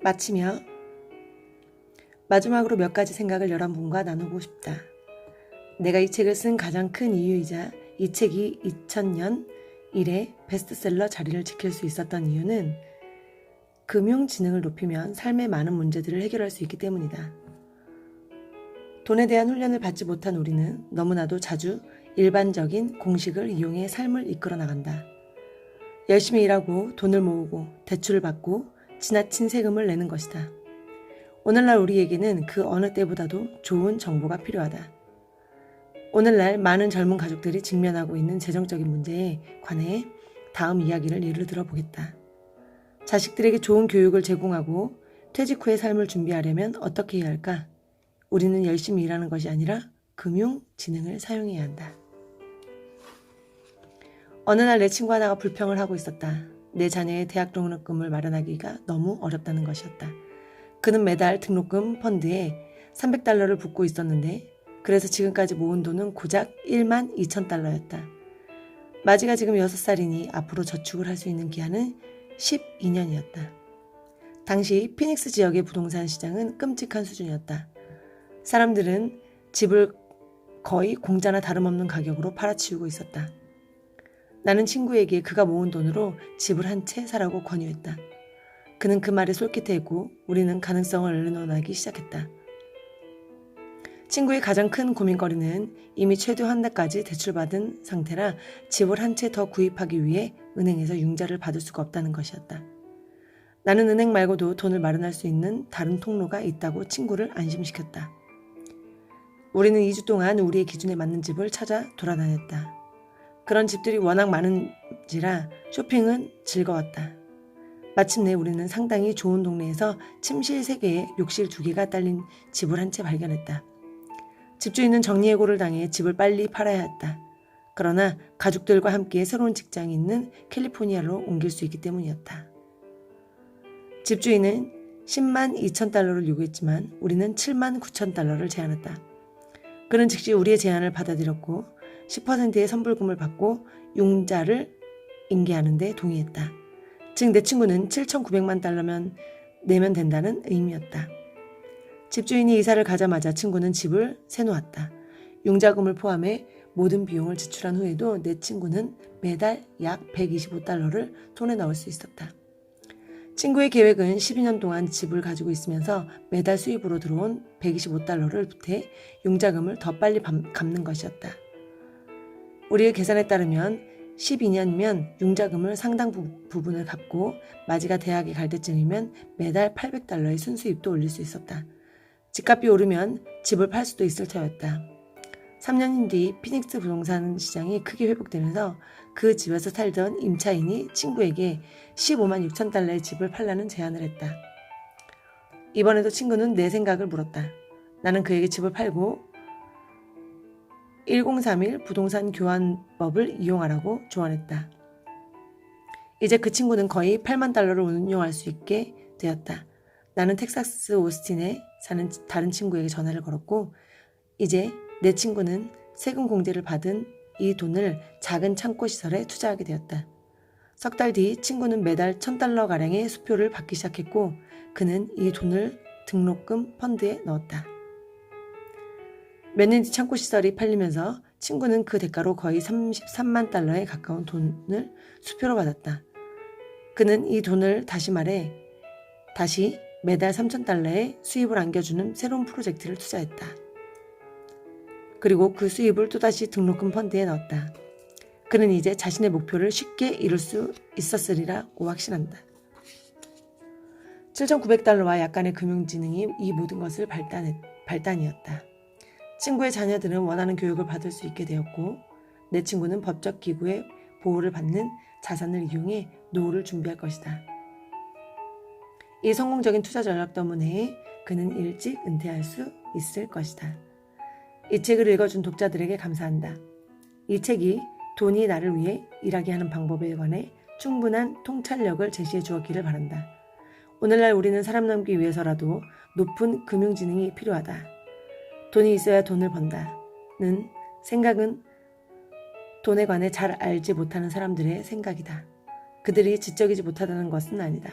마치며 마지막으로 몇 가지 생각을 여러분과 나누고 싶다. 내가 이 책을 쓴 가장 큰 이유이자 이 책이 2000년 이래 베스트셀러 자리를 지킬 수 있었던 이유는 금융지능을 높이면 삶의 많은 문제들을 해결할 수 있기 때문이다. 돈에 대한 훈련을 받지 못한 우리는 너무나도 자주 일반적인 공식을 이용해 삶을 이끌어 나간다. 열심히 일하고 돈을 모으고 대출을 받고 지나친 세금을 내는 것이다. 오늘날 우리에게는 그 어느 때보다도 좋은 정보가 필요하다. 오늘날 많은 젊은 가족들이 직면하고 있는 재정적인 문제에 관해 다음 이야기를 예를 들어보겠다. 자식들에게 좋은 교육을 제공하고 퇴직 후의 삶을 준비하려면 어떻게 해야 할까? 우리는 열심히 일하는 것이 아니라 금융지능을 사용해야 한다. 어느 날 내 친구 하나가 불평을 하고 있었다. 내 자녀의 대학 등록금을 마련하기가 너무 어렵다는 것이었다. 그는 매달 등록금 펀드에 $300를 붓고 있었는데 그래서 지금까지 모은 돈은 고작 12,000달러였다. 마지가 지금 6살이니 앞으로 저축을 할 수 있는 기한은 12년이었다. 당시 피닉스 지역의 부동산 시장은 끔찍한 수준이었다. 사람들은 집을 거의 공짜나 다름없는 가격으로 팔아치우고 있었다. 나는 친구에게 그가 모은 돈으로 집을 한 채 사라고 권유했다. 그는 그 말에 솔깃해했고 우리는 가능성을 의논하기 시작했다. 친구의 가장 큰 고민거리는 이미 최대 한달까지 대출받은 상태라 집을 한 채 더 구입하기 위해 은행에서 융자를 받을 수가 없다는 것이었다. 나는 은행 말고도 돈을 마련할 수 있는 다른 통로가 있다고 친구를 안심시켰다. 우리는 2주 동안 우리의 기준에 맞는 집을 찾아 돌아다녔다. 그런 집들이 워낙 많은지라 쇼핑은 즐거웠다. 마침내 우리는 상당히 좋은 동네에서 침실 3개에 욕실 2개가 딸린 집을 한 채 발견했다. 집주인은 정리해고를 당해 집을 빨리 팔아야 했다. 그러나 가족들과 함께 새로운 직장이 있는 캘리포니아로 옮길 수 있기 때문이었다. 집주인은 102,000달러를 요구했지만 우리는 79,000달러를 제안했다. 그는 즉시 우리의 제안을 받아들였고 10%의 선불금을 받고 융자를 인계하는 데 동의했다. 즉 내 친구는 7,900만 달러면 내면 된다는 의미였다. 집주인이 이사를 가자마자 친구는 집을 세놓았다. 융자금을 포함해 모든 비용을 지출한 후에도 내 친구는 매달 약 125달러를 손에 넣을 수 있었다. 친구의 계획은 12년 동안 집을 가지고 있으면서 매달 수입으로 들어온 125달러를 보태 융자금을 더 빨리 갚는 것이었다. 우리의 계산에 따르면 12년이면 융자금을 상당 부분을 갚고 마지가 대학에 갈 때쯤이면 매달 800달러의 순수입도 올릴 수 있었다. 집값이 오르면 집을 팔 수도 있을 터였다. 3년 뒤 피닉스 부동산 시장이 크게 회복되면서 그 집에서 살던 임차인이 친구에게 15만 6천 달러의 집을 팔라는 제안을 했다. 이번에도 친구는 내 생각을 물었다. 나는 그에게 집을 팔고 1031 부동산 교환법을 이용하라고 조언했다. 이제 그 친구는 거의 8만 달러를 운용할 수 있게 되었다. 나는 텍사스 오스틴에 사는 다른 친구에게 전화를 걸었고 이제 내 친구는 세금 공제를 받은 이 돈을 작은 창고 시설에 투자하게 되었다. 석 달 뒤 친구는 매달 1,000달러가량의 수표를 받기 시작했고 그는 이 돈을 등록금 펀드에 넣었다. 몇 년 뒤 창고 시설이 팔리면서 친구는 그 대가로 거의 33만 달러에 가까운 돈을 수표로 받았다. 그는 이 돈을 다시 매달 3,000달러의 수입을 안겨주는 새로운 프로젝트를 투자했다. 그리고 그 수입을 또다시 등록금 펀드에 넣었다. 그는 이제 자신의 목표를 쉽게 이룰 수 있었으리라고 확신한다. 7,900달러와 약간의 금융지능이 이 모든 것을 발단이었다. 친구의 자녀들은 원하는 교육을 받을 수 있게 되었고 내 친구는 법적 기구의 보호를 받는 자산을 이용해 노후를 준비할 것이다. 이 성공적인 투자 전략 때문에 그는 일찍 은퇴할 수 있을 것이다. 이 책을 읽어준 독자들에게 감사한다. 이 책이 돈이 나를 위해 일하게 하는 방법에 관해 충분한 통찰력을 제시해 주었기를 바란다. 오늘날 우리는 살아남기 위해서라도 높은 금융지능이 필요하다. 돈이 있어야 돈을 번다는 생각은 돈에 관해 잘 알지 못하는 사람들의 생각이다. 그들이 지적이지 못하다는 것은 아니다.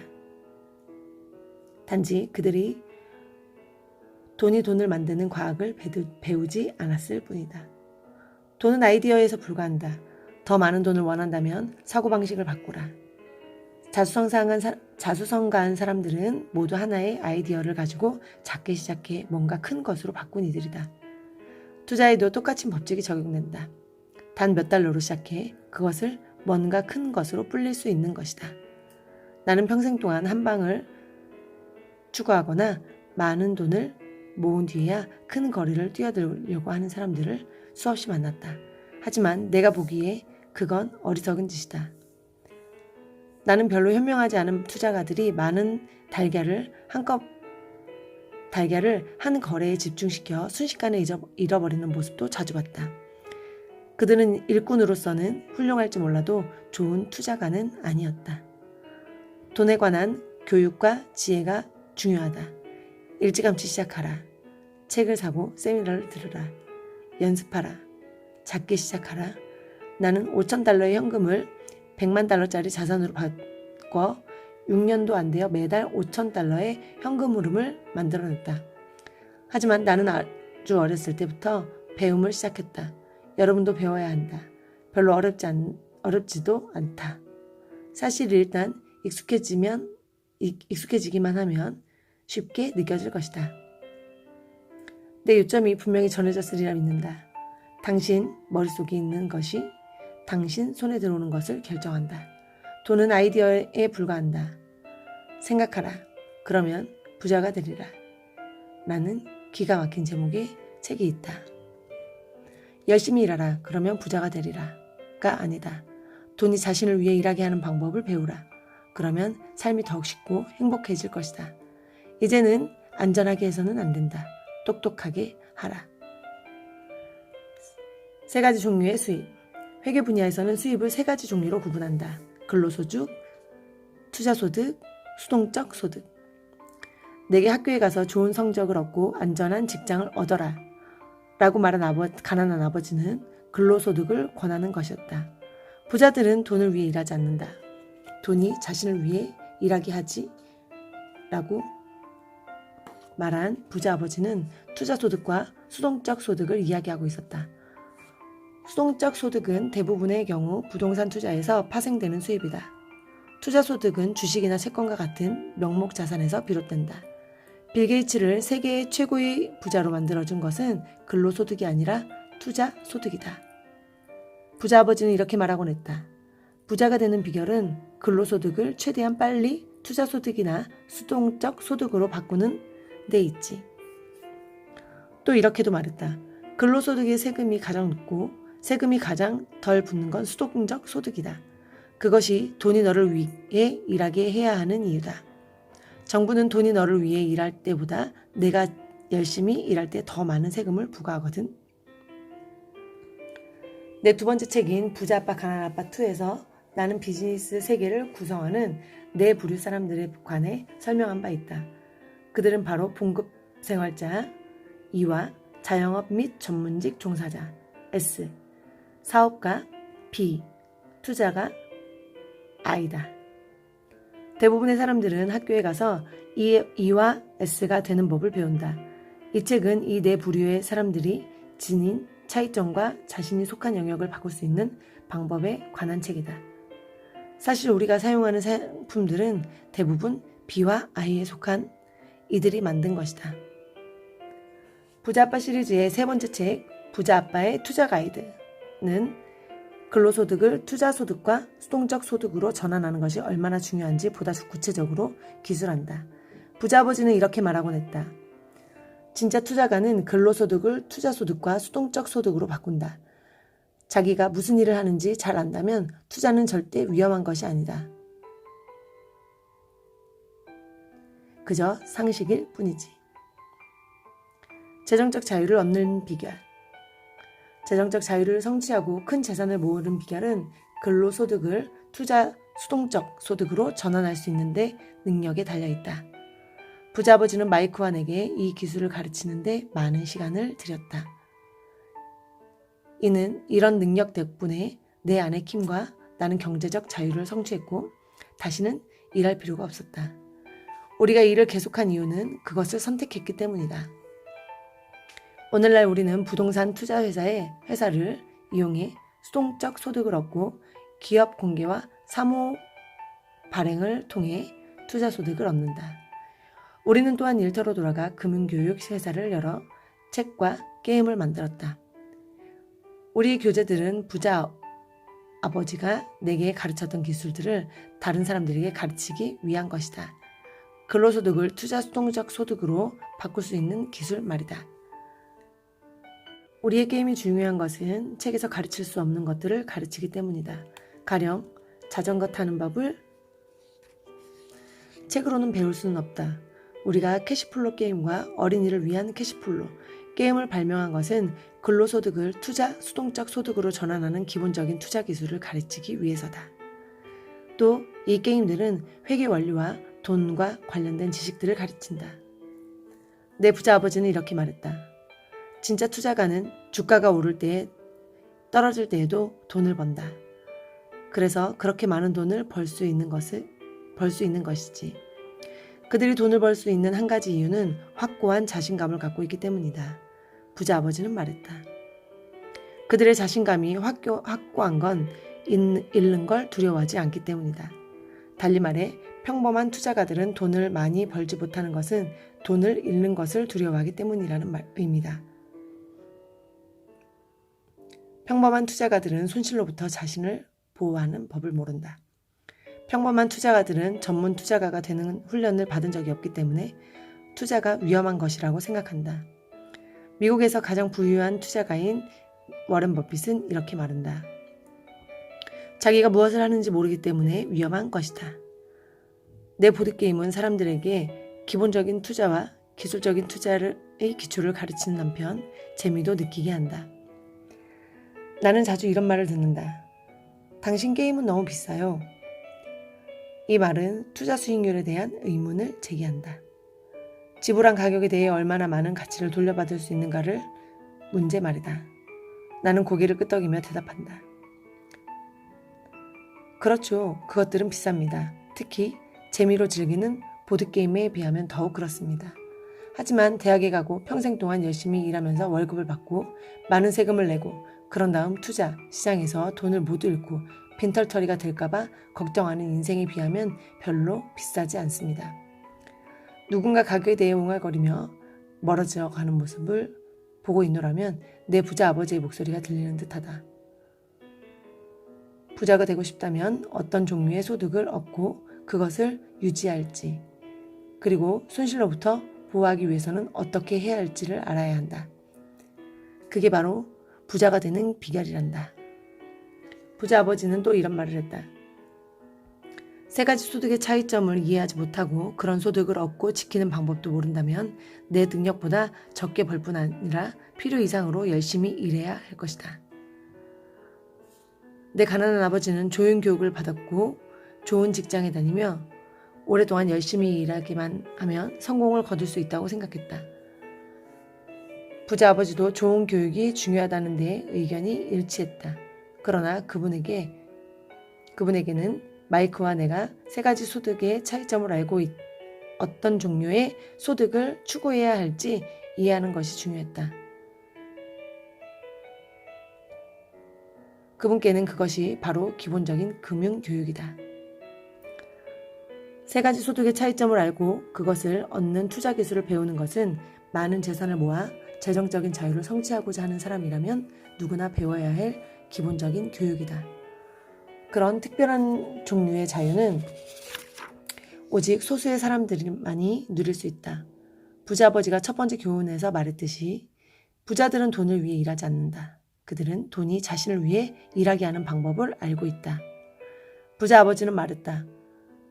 단지 그들이 돈이 돈을 만드는 과학을 배우지 않았을 뿐이다. 돈은 아이디어에서 불과한다. 더 많은 돈을 원한다면 사고방식을 바꾸라. 자수성가한 사람들은 모두 하나의 아이디어를 가지고 작게 시작해 뭔가 큰 것으로 바꾼 이들이다. 투자에도 똑같은 법칙이 적용된다. 단 몇 달러로 시작해 그것을 뭔가 큰 것으로 불릴 수 있는 것이다. 나는 평생 동안 한 방을 추구하거나 많은 돈을 모은 뒤에야 큰 거리를 뛰어들려고 하는 사람들을 수없이 만났다. 하지만 내가 보기에 그건 어리석은 짓이다. 나는 별로 현명하지 않은 투자가들이 많은 달걀을 한 거래에 집중시켜 순식간에 잃어버리는 모습도 자주 봤다. 그들은 일꾼으로서는 훌륭할지 몰라도 좋은 투자가는 아니었다. 돈에 관한 교육과 지혜가 중요하다. 일찌감치 시작하라. 책을 사고 세미나를 들으라. 연습하라. 작게 시작하라. 나는 5,000달러의 현금을 100만 달러짜리 자산으로 바꿔 6년도 안 되어 매달 5,000달러의 현금 흐름을 만들어냈다. 하지만 나는 아주 어렸을 때부터 배움을 시작했다. 여러분도 배워야 한다. 별로 어렵지도 않다. 사실 일단 익숙해지기만 하면 쉽게 느껴질 것이다. 내 요점이 분명히 전해졌으리라 믿는다. 당신 머릿속에 있는 것이 당신 손에 들어오는 것을 결정한다. 돈은 아이디어에 불과한다. 생각하라. 그러면 부자가 되리라. 라는 기가 막힌 제목의 책이 있다. 열심히 일하라. 그러면 부자가 되리라가 아니다. 돈이 자신을 위해 일하게 하는 방법을 배우라. 그러면 삶이 더욱 쉽고 행복해질 것이다. 이제는 안전하게 해서는 안 된다. 똑똑하게 하라. 3가지 종류의 수입. 회계 분야에서는 수입을 3가지 종류로 구분한다. 근로소득, 투자소득, 수동적 소득. 내게 학교에 가서 좋은 성적을 얻고 안전한 직장을 얻어라 라고 말한 가난한 아버지는 근로소득을 권하는 것이었다. 부자들은 돈을 위해 일하지 않는다. 돈이 자신을 위해 일하게 하지 라고 말한 부자 아버지는 투자소득과 수동적 소득을 이야기하고 있었다. 수동적 소득은 대부분의 경우 부동산 투자에서 파생되는 수입이다. 투자소득은 주식이나 채권과 같은 명목 자산에서 비롯된다. 빌 게이츠를 세계의 최고의 부자로 만들어준 것은 근로소득이 아니라 투자소득이다. 부자 아버지는 이렇게 말하곤 했다. 부자가 되는 비결은 근로소득을 최대한 빨리 투자소득이나 수동적 소득으로 바꾸는 데 있지. 또 이렇게도 말했다. 근로소득의 세금이 가장 높고 세금이 가장 덜 붙는 건 수동적 소득이다. 그것이 돈이 너를 위해 일하게 해야 하는 이유다. 정부는 돈이 너를 위해 일할 때보다 내가 열심히 일할 때 더 많은 세금을 부과하거든. 내 2번째 책인 부자 아빠 가난한 아빠 2에서 나는 비즈니스 세계를 구성하는 네 부류 사람들에 관해 설명한 바 있다. 그들은 바로 봉급 생활자, E와 자영업 및 전문직 종사자, S, 사업가, B, 투자가, I다. 대부분의 사람들은 학교에 가서 E와 S가 되는 법을 배운다. 이 책은 이 네 부류의 사람들이 지닌 차이점과 자신이 속한 영역을 바꿀 수 있는 방법에 관한 책이다. 사실 우리가 사용하는 상품들은 대부분 B와 I에 속한 이들이 만든 것이다. 부자아빠 시리즈의 3번째 책 부자 아빠의 투자 가이드는 근로소득을 투자소득과 수동적 소득으로 전환하는 것이 얼마나 중요한지 보다 구체적으로 기술한다. 부자 아버지는 이렇게 말하곤 했다. 진짜 투자가는 근로소득을 투자소득과 수동적 소득으로 바꾼다. 자기가 무슨 일을 하는지 잘 안다면 투자는 절대 위험한 것이 아니다. 그저 상식일 뿐이지. 재정적 자유를 얻는 비결. 재정적 자유를 성취하고 큰 재산을 모으는 비결은 근로소득을 투자 수동적 소득으로 전환할 수 있는데 능력에 달려있다. 부자 아버지는 마이크와 내게 이 기술을 가르치는데 많은 시간을 들였다. 이는 이런 능력 덕분에 내 아내 킴과 나는 경제적 자유를 성취했고 다시는 일할 필요가 없었다. 우리가 일을 계속한 이유는 그것을 선택했기 때문이다. 오늘날 우리는 부동산 투자 회사를 이용해 수동적 소득을 얻고 기업 공개와 사무 발행을 통해 투자 소득을 얻는다. 우리는 또한 일터로 돌아가 금융교육 회사를 열어 책과 게임을 만들었다. 우리 교재들은 부자 아버지가 내게 가르쳤던 기술들을 다른 사람들에게 가르치기 위한 것이다. 근로소득을 투자 수동적 소득으로 바꿀 수 있는 기술 말이다. 우리의 게임이 중요한 것은 책에서 가르칠 수 없는 것들을 가르치기 때문이다. 가령 자전거 타는 법을 책으로는 배울 수는 없다. 우리가 캐시플로 게임과 어린이를 위한 캐시플로 게임을 발명한 것은 근로소득을 투자 수동적 소득으로 전환하는 기본적인 투자 기술을 가르치기 위해서다. 또 이 게임들은 회계 원리와 돈과 관련된 지식들을 가르친다. 내 부자 아버지는 이렇게 말했다. 진짜 투자가는 주가가 오를 때에 떨어질 때에도 돈을 번다. 그래서 그렇게 많은 돈을 벌 수 있는 것이지. 그들이 돈을 벌 수 있는 한 가지 이유는 확고한 자신감을 갖고 있기 때문이다. 부자 아버지는 말했다. 그들의 자신감이 확고한 건 잃는 걸 두려워하지 않기 때문이다. 달리 말해 평범한 투자가들은 돈을 많이 벌지 못하는 것은 돈을 잃는 것을 두려워하기 때문이라는 의미다. 평범한 투자가들은 손실로부터 자신을 보호하는 법을 모른다. 평범한 투자가들은 전문 투자가가 되는 훈련을 받은 적이 없기 때문에 투자가 위험한 것이라고 생각한다. 미국에서 가장 부유한 투자가인 워런 버핏은 이렇게 말한다. 자기가 무엇을 하는지 모르기 때문에 위험한 것이다. 내 보드게임은 사람들에게 기본적인 투자와 기술적인 투자의 기초를 가르치는 한편 재미도 느끼게 한다. 나는 자주 이런 말을 듣는다. 당신 게임은 너무 비싸요. 이 말은 투자 수익률에 대한 의문을 제기한다. 지불한 가격에 대해 얼마나 많은 가치를 돌려받을 수 있는가를 문제 말이다. 나는 고개를 끄덕이며 대답한다. 그렇죠. 그것들은 비쌉니다. 특히 재미로 즐기는 보드게임에 비하면 더욱 그렇습니다. 하지만 대학에 가고 평생 동안 열심히 일하면서 월급을 받고 많은 세금을 내고 그런 다음 투자, 시장에서 돈을 모두 잃고 빈털터리가 될까봐 걱정하는 인생에 비하면 별로 비싸지 않습니다. 누군가 가격에 대해 옹알거리며 멀어져 가는 모습을 보고 있노라면 내 부자 아버지의 목소리가 들리는 듯하다. 부자가 되고 싶다면 어떤 종류의 소득을 얻고 그것을 유지할지, 그리고 손실로부터 보호하기 위해서는 어떻게 해야 할지를 알아야 한다. 그게 바로 부자가 되는 비결이란다. 부자 아버지는 또 이런 말을 했다. 세 가지 소득의 차이점을 이해하지 못하고 그런 소득을 얻고 지키는 방법도 모른다면 내 능력보다 적게 벌 뿐 아니라 필요 이상으로 열심히 일해야 할 것이다. 내 가난한 아버지는 좋은 교육을 받았고 좋은 직장에 다니며 오랫동안 열심히 일하기만 하면 성공을 거둘 수 있다고 생각했다. 부자 아버지도 좋은 교육이 중요하다는 데 의견이 일치했다. 그러나 그분에게는 마이크와 내가 세 가지 소득의 차이점을 알고 어떤 종류의 소득을 추구해야 할지 이해하는 것이 중요했다. 그분께는 그것이 바로 기본적인 금융교육이다. 세 가지 소득의 차이점을 알고 그것을 얻는 투자 기술을 배우는 것은 많은 재산을 모아 재정적인 자유를 성취하고자 하는 사람이라면 누구나 배워야 할 기본적인 교육이다. 그런 특별한 종류의 자유는 오직 소수의 사람들만이 누릴 수 있다. 부자 아버지가 첫 번째 교훈에서 말했듯이 부자들은 돈을 위해 일하지 않는다. 그들은 돈이 자신을 위해 일하게 하는 방법을 알고 있다. 부자 아버지는 말했다.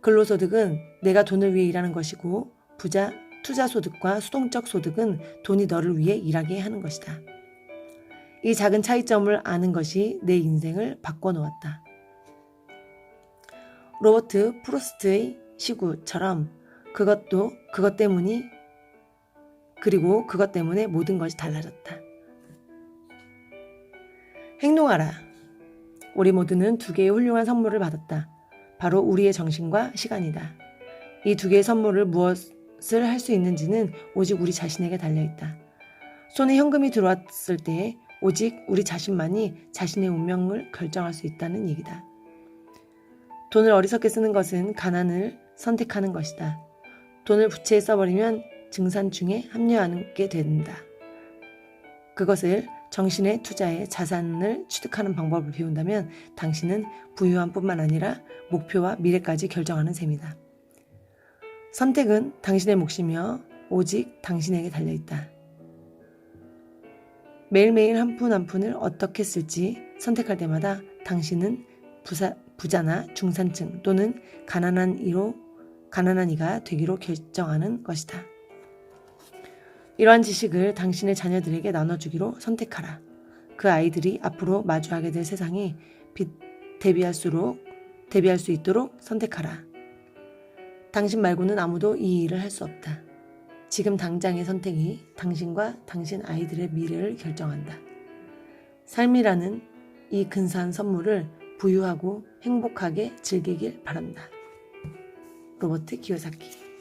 근로소득은 내가 돈을 위해 일하는 것이고 투자 소득과 수동적 소득은 돈이 너를 위해 일하게 하는 것이다. 이 작은 차이점을 아는 것이 내 인생을 바꿔놓았다. 로버트 프로스트의 시구처럼 그것 때문에 모든 것이 달라졌다. 행동하라. 우리 모두는 두 개의 훌륭한 선물을 받았다. 바로 우리의 정신과 시간이다. 이 두 개의 선물을 무엇을 할 수 있는지는 오직 우리 자신에게 달려있다. 손에 현금이 들어왔을 때 오직 우리 자신만이 자신의 운명을 결정할 수 있다는 얘기다. 돈을 어리석게 쓰는 것은 가난을 선택하는 것이다. 돈을 부채에 써버리면 증산중에 합류하게 된다. 그것을 정신에 투자해 자산을 취득하는 방법을 배운다면 당신은 부유함 뿐만 아니라 목표와 미래까지 결정하는 셈이다. 선택은 당신의 몫이며 오직 당신에게 달려있다. 매일매일 한 푼 한 푼을 어떻게 쓸지 선택할 때마다 당신은 부자나 중산층 또는 가난한 이가 되기로 결정하는 것이다. 이러한 지식을 당신의 자녀들에게 나눠주기로 선택하라. 그 아이들이 앞으로 마주하게 될 세상에 대비할 수 있도록 선택하라. 당신 말고는 아무도 이 일을 할 수 없다. 지금 당장의 선택이 당신과 당신 아이들의 미래를 결정한다. 삶이라는 이 근사한 선물을 부유하고 행복하게 즐기길 바란다. 로버트 키요사키.